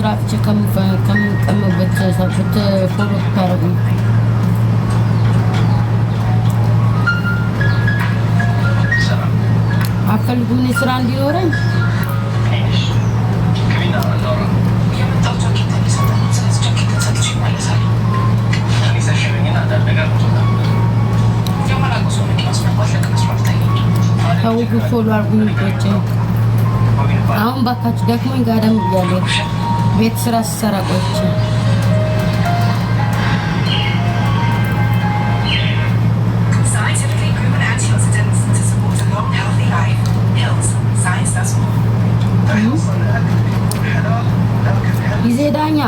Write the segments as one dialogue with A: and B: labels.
A: ስራፍቼ ከምቀመበት ሰብት ፎሎ ታረጉ አፈልጉኝ ስራ እንዲኖረኝ ታውቁ ፎሎ አርጉኝ ልጆቼ አሁን ባካችሁ ደክሞኝ ጋደም ብያለሁ ቤት ስራ ስሰራ ቆይቼ ይዘዳኛ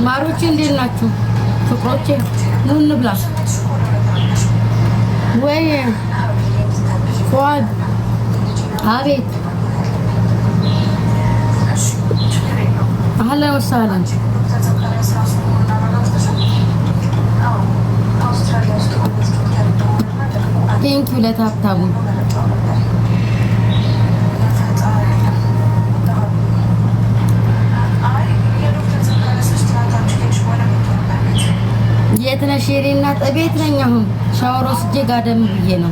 A: ማሮቼ እንዴት ናችሁ ፍቅሮቼ ኑ እንብላ ወይ ፏድ አቤት አህላ ወሰህላ ቴንኪው ለታብታቡ የትነሽ የኔና ጠቤት ነኝ አሁን ሻወር ወስጄ ጋደም ብዬ ነው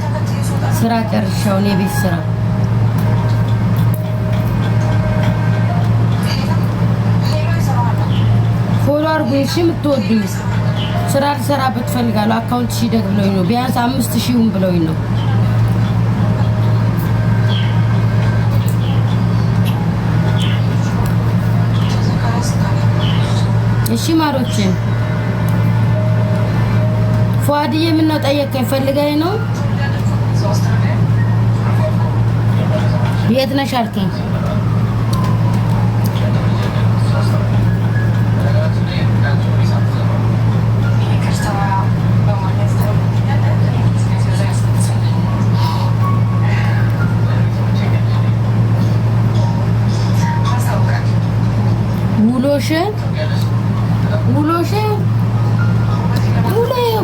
A: ስራ ጨርሻው ነው የቤት ስራ ፎሎ አርጉኝ እሺ የምትወዱኝ ስራ ልሰራበት ፈልጋለሁ አካውንት ሺ ደግ ብለውኝ ነው ቢያንስ 5000 ብለውኝ ነው እሺ ማሮቼ ፏድዬ ምን ነው ጠየቀኝ ፈልገኝ ነው የት ነሽ አልከኝ ውሎሽ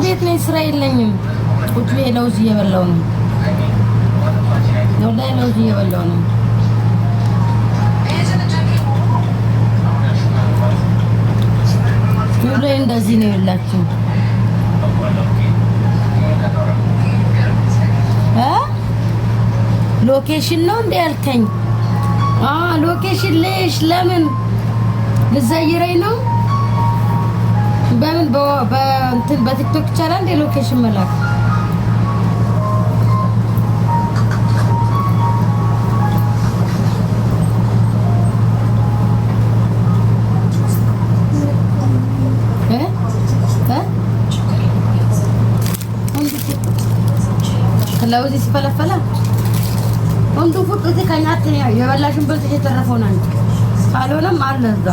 A: ቤት ላይ ስራ የለኝም ቁጭ ብዬ ለውዝ እየበላሁ ነው ወላሂ ለውዝ እየበላሁ ነው ውሎዬ እንደዚህ ነው ያላችሁ ሎኬሽን ነው እንደ ያልከኝ ሎኬሽን ለሽ ለምን ልዘይረኝ ነው በምን በእንትን በቲክቶክ ይቻላል እንደ ሎኬሽን መላክ ለውዚ ሲፈለፈላ ወንዱ ፉጥቲ ከኛት የበላሽን በልጥ የተረፈው ነው ካልሆነም አለ እዛ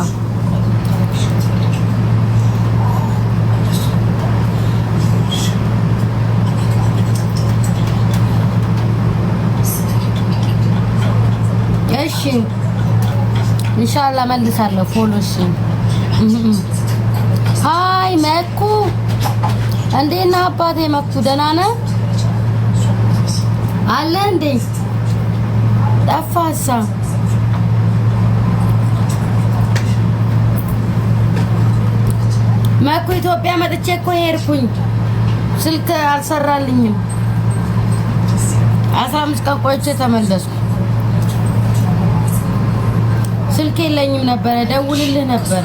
A: እሺ ኢንሻአላህ መልሳለሁ ፎሎሽ ሃይ መኩ እንዴት ነህ አባቴ መኩ ደህና ነህ አለ እንዴ ጠፋሳ መኩ ኢትዮጵያ መጥቼ እኮ ሄድኩኝ ስልክ አልሰራልኝም 15 ቀን ቆይቼ ተመለስኩ ስልክ የለኝም ነበር ደውልልህ ነበር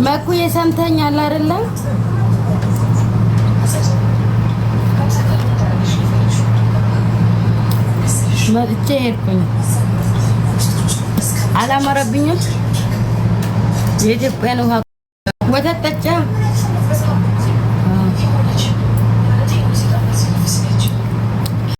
A: መኩዬ ሰምተኛል አይደለ? መጥቼ ሄድኩኝ አላመረብኝም። የኢትዮጵያን ውሃ ወተት ጠጪ